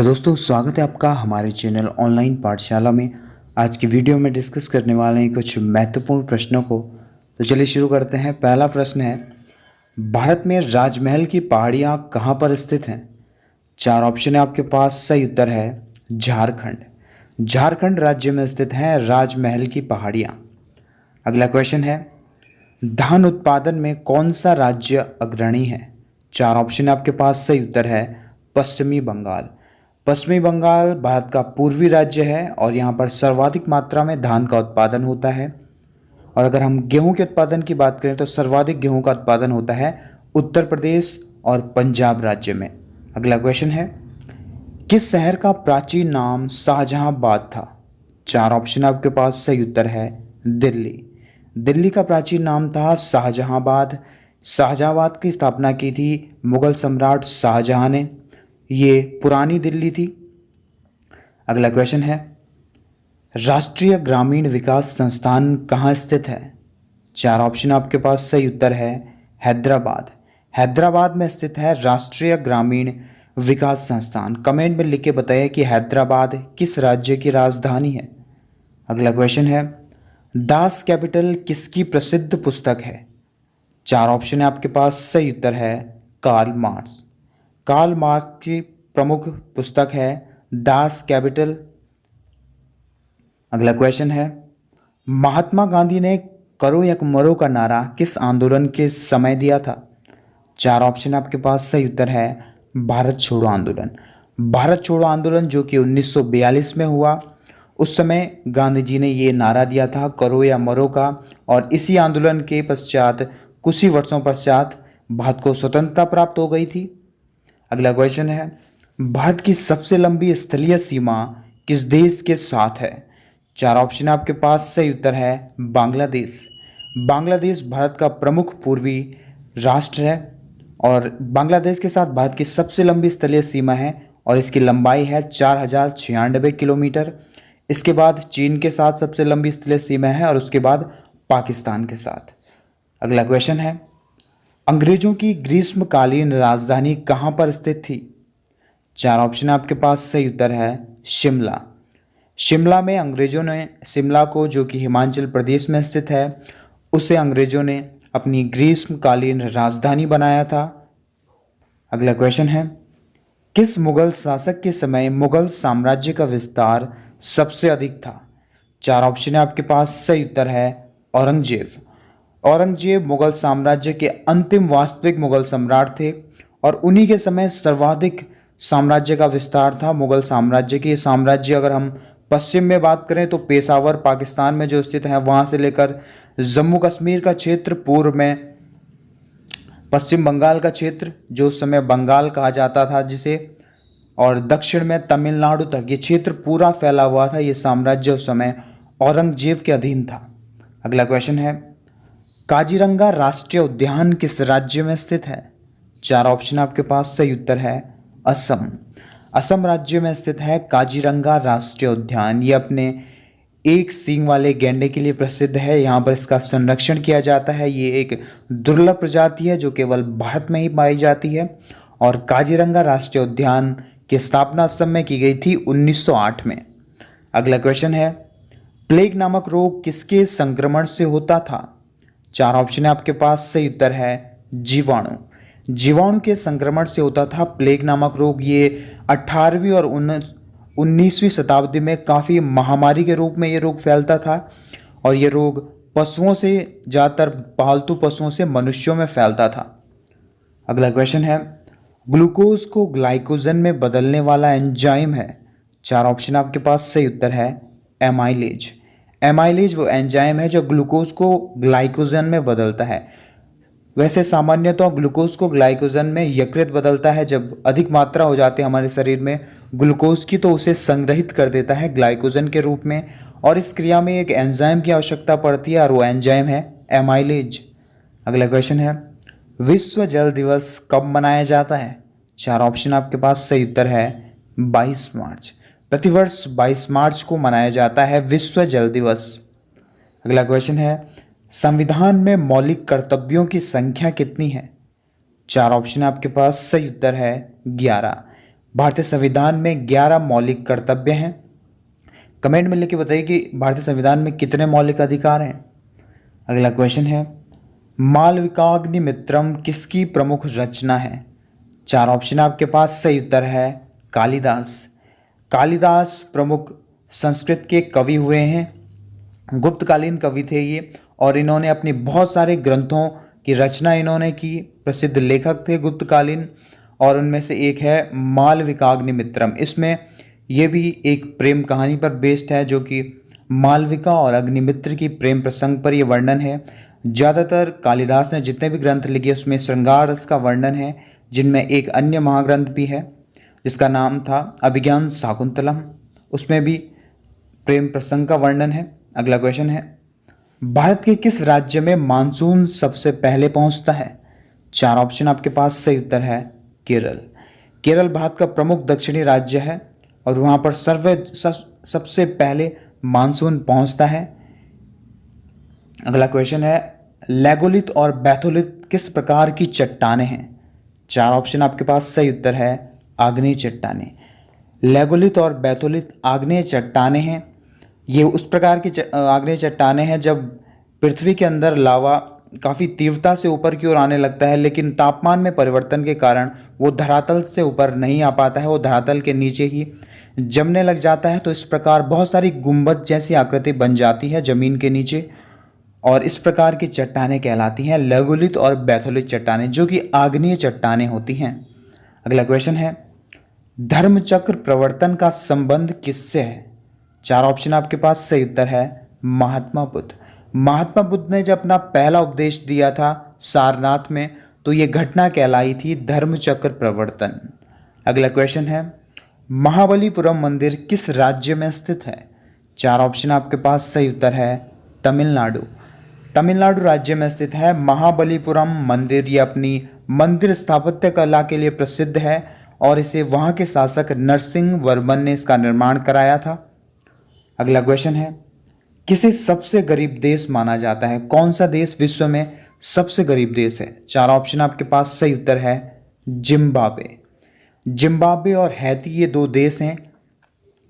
तो दोस्तों स्वागत है आपका हमारे चैनल ऑनलाइन पाठशाला में। आज की वीडियो में डिस्कस करने वाले हैं कुछ महत्वपूर्ण प्रश्नों को। तो चलिए शुरू करते हैं। पहला प्रश्न है, भारत में राजमहल की पहाड़ियाँ कहाँ पर स्थित हैं? चार ऑप्शन है आपके पास। सही उत्तर है झारखंड। झारखंड राज्य में स्थित है राजमहल की पहाड़ियाँ। अगला क्वेश्चन है, धान उत्पादन में कौन सा राज्य अग्रणी है? चार ऑप्शन है आपके पास। सही उत्तर है पश्चिमी बंगाल। पश्चिमी बंगाल भारत का पूर्वी राज्य है और यहाँ पर सर्वाधिक मात्रा में धान का उत्पादन होता है। और अगर हम गेहूं के उत्पादन की बात करें तो सर्वाधिक गेहूं का उत्पादन होता है उत्तर प्रदेश और पंजाब राज्य में। अगला क्वेश्चन है, किस शहर का प्राचीन नाम शाहजहांबाद था? चार ऑप्शन आपके पास। सही उत्तर है दिल्ली। दिल्ली का प्राचीन नाम था शाहजहांबाद। शाहजहांबाद की स्थापना की थी मुगल सम्राट शाहजहां ने। ये पुरानी दिल्ली थी। अगला क्वेश्चन है, राष्ट्रीय ग्रामीण विकास संस्थान कहाँ स्थित है? चार ऑप्शन आपके पास। सही उत्तर है हैदराबाद। हैदराबाद में स्थित है राष्ट्रीय ग्रामीण विकास संस्थान। कमेंट में लिख के बताइए कि हैदराबाद किस राज्य की राजधानी है। अगला क्वेश्चन है, दास कैपिटल किसकी प्रसिद्ध पुस्तक है? चार ऑप्शन है आपके पास। सही उत्तर है कार्ल मार्क्स। कार्ल मार्क्स की प्रमुख पुस्तक है दास कैपिटल। अगला क्वेश्चन है, महात्मा गांधी ने करो या मरो का नारा किस आंदोलन के समय दिया था? चार ऑप्शन आपके पास। सही उत्तर है भारत छोड़ो आंदोलन। भारत छोड़ो आंदोलन जो कि 1942 में हुआ, उस समय गांधी जी ने ये नारा दिया था करो या मरो का। और इसी आंदोलन के पश्चात कुछ ही वर्षों पश्चात भारत को स्वतंत्रता प्राप्त हो गई थी। अगला क्वेश्चन है, भारत की सबसे लंबी स्थलीय सीमा किस देश के साथ है? चार ऑप्शन आपके पास। सही उत्तर है बांग्लादेश। बांग्लादेश भारत का प्रमुख पूर्वी राष्ट्र है और बांग्लादेश के साथ भारत की सबसे लंबी स्थलीय सीमा है और इसकी लंबाई है 4096 किलोमीटर। इसके बाद चीन के साथ सबसे लंबी स्थलीय सीमा है और उसके बाद पाकिस्तान के साथ। अगला क्वेश्चन है, अंग्रेजों की ग्रीष्मकालीन राजधानी कहाँ पर स्थित थी? चार ऑप्शन आपके पास। सही उत्तर है शिमला। शिमला में अंग्रेजों ने शिमला को, जो कि हिमाचल प्रदेश में स्थित है, उसे अंग्रेजों ने अपनी ग्रीष्मकालीन राजधानी बनाया था। अगला क्वेश्चन है, किस मुगल शासक के समय मुगल साम्राज्य का विस्तार सबसे अधिक था? चार ऑप्शन है आपके पास। सही उत्तर है औरंगजेब। औरंगजेब मुगल साम्राज्य के अंतिम वास्तविक मुगल सम्राट थे और उन्हीं के समय सर्वाधिक साम्राज्य का विस्तार था मुगल साम्राज्य के। साम्राज्य अगर हम पश्चिम में बात करें तो पेशावर पाकिस्तान में जो स्थित है वहाँ से लेकर जम्मू कश्मीर का क्षेत्र, पूर्व में पश्चिम बंगाल का क्षेत्र जो उस समय बंगाल कहा जाता था जिसे, और दक्षिण में तमिलनाडु तक ये क्षेत्र पूरा फैला हुआ था। ये साम्राज्य उस समय औरंगजेब के अधीन था। अगला क्वेश्चन है, काजीरंगा राष्ट्रीय उद्यान किस राज्य में स्थित है? चार ऑप्शन आपके पास। सही उत्तर है असम। असम राज्य में स्थित है काजीरंगा राष्ट्रीय उद्यान। ये अपने एक सींग वाले गैंडे के लिए प्रसिद्ध है। यहाँ पर इसका संरक्षण किया जाता है। ये एक दुर्लभ प्रजाति है जो केवल भारत में ही पाई जाती है। और काजीरंगा राष्ट्रीय उद्यान की स्थापना असम में की गई थी 1908 में। अगला क्वेश्चन है, प्लेग नामक रोग किसके संक्रमण से होता था? चार ऑप्शन है आपके पास। सही उत्तर है जीवाणु। जीवाणु के संक्रमण से होता था प्लेग नामक रोग। ये 18वीं और 19वीं शताब्दी में काफ़ी महामारी के रूप में ये रोग फैलता था और ये रोग पशुओं से, ज़्यादातर पालतू पशुओं से मनुष्यों में फैलता था। अगला क्वेश्चन है, ग्लूकोज को ग्लाइकोजन में बदलने वाला एंजाइम है? चार ऑप्शन आपके पास। सही उत्तर है एमाइलेज। एमाइलेज वो एंजाइम है जो ग्लूकोज को ग्लाइकोजन में बदलता है। वैसे सामान्यतः ग्लूकोज को ग्लाइकोजन में यकृत बदलता है। जब अधिक मात्रा हो जाती है हमारे शरीर में ग्लूकोज की तो उसे संग्रहित कर देता है ग्लाइकोजन के रूप में, और इस क्रिया में एक एंजाइम की आवश्यकता पड़ती है और वो एंजाइम है एमाइलेज। अगला क्वेश्चन है, विश्व जल दिवस कब मनाया जाता है? चार ऑप्शन आपके पास। सही उत्तर है 22 मार्च। प्रतिवर्ष 22 मार्च को मनाया जाता है विश्व जल दिवस। अगला क्वेश्चन है, संविधान में मौलिक कर्तव्यों की संख्या कितनी है? चार ऑप्शन आपके पास। सही उत्तर है 11। भारतीय संविधान में 11 मौलिक कर्तव्य हैं। कमेंट में लिख के बताइए कि भारतीय संविधान में कितने मौलिक अधिकार हैं। अगला क्वेश्चन है, मालविकाग्निमित्रम किसकी प्रमुख रचना है। 4 ऑप्शन आपके पास, सही उत्तर है कालिदास। कालिदास प्रमुख संस्कृत के कवि हुए हैं, गुप्तकालीन कवि थे ये, और इन्होंने अपने बहुत सारे ग्रंथों की रचना इन्होंने की। प्रसिद्ध लेखक थे गुप्तकालीन, और उनमें से एक है मालविकाग्निमित्रम। इसमें ये भी एक प्रेम कहानी पर बेस्ड है, जो कि मालविका और अग्निमित्र की प्रेम प्रसंग पर यह वर्णन है। ज़्यादातर कालिदास ने जितने भी ग्रंथ लिखे उसमें श्रृंगार रस का वर्णन है, जिनमें एक अन्य महाग्रंथ भी है जिसका नाम था अभिज्ञान शाकुंतलम, उसमें भी प्रेम प्रसंग का वर्णन है। अगला क्वेश्चन है, भारत के किस राज्य में मानसून सबसे पहले पहुंचता है। 4 ऑप्शन आपके पास, सही उत्तर है केरल। केरल भारत का प्रमुख दक्षिणी राज्य है और वहाँ पर सबसे पहले मानसून पहुँचता है। अगला क्वेश्चन है, लेगोलिथ और बैथोलिथ किस प्रकार की चट्टानें हैं। 4 ऑप्शन आपके पास, सही उत्तर है आग्नेय चट्टानें। लेगोलिथ और बैथोलिथ आग्नेय चट्टानें हैं। ये उस प्रकार की आग्नेय चट्टानें हैं जब पृथ्वी के अंदर लावा काफ़ी तीव्रता से ऊपर की ओर आने लगता है, लेकिन तापमान में परिवर्तन के कारण वो धरातल से ऊपर नहीं आ पाता है, वो धरातल के नीचे ही जमने लग जाता है। तो इस प्रकार बहुत सारी गुंबद जैसी आकृति बन जाती है ज़मीन के नीचे, और इस प्रकार की चट्टानें कहलाती हैं लेगोलिथ और बैथोलिथ चट्टानें, जो कि आग्नेय चट्टानें होती हैं। अगला क्वेश्चन है, धर्मचक्र प्रवर्तन का संबंध किससे है। 4 ऑप्शन आपके पास, सही उत्तर है महात्मा बुद्ध। महात्मा बुद्ध ने जब अपना पहला उपदेश दिया था सारनाथ में, तो ये घटना कहलाई थी धर्मचक्र प्रवर्तन। अगला क्वेश्चन है, महाबलीपुरम मंदिर किस राज्य में स्थित है। 4 ऑप्शन आपके पास, सही उत्तर है तमिलनाडु। तमिलनाडु राज्य में स्थित है महाबलीपुरम मंदिर। ये अपनी मंदिर स्थापत्य कला के लिए प्रसिद्ध है और इसे वहाँ के शासक नरसिंह वर्मन ने इसका निर्माण कराया था। अगला क्वेश्चन है, किसे सबसे गरीब देश माना जाता है। कौन सा देश विश्व में सबसे गरीब देश है। 4 ऑप्शन आपके पास, सही उत्तर है जिम्बाब्वे। जिम्बाब्वे और हैती ये 2 देश हैं,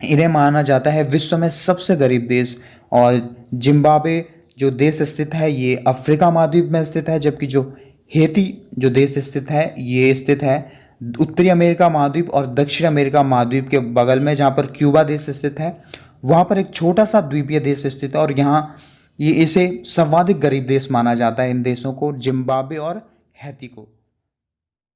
इन्हें माना जाता है विश्व में सबसे गरीब देश। और जिम्बाब्वे जो देश स्थित है ये अफ्रीका महाद्वीप में स्थित है, जबकि जो हैती जो देश स्थित है ये स्थित है उत्तरी अमेरिका महाद्वीप और दक्षिण अमेरिका महाद्वीप के बगल में, जहाँ पर क्यूबा देश स्थित है। वहाँ पर एक छोटा सा द्वीपीय देश स्थित है और यहाँ ये इसे सर्वाधिक गरीब देश माना जाता है, इन देशों को, जिम्बाब्वे और हैती को।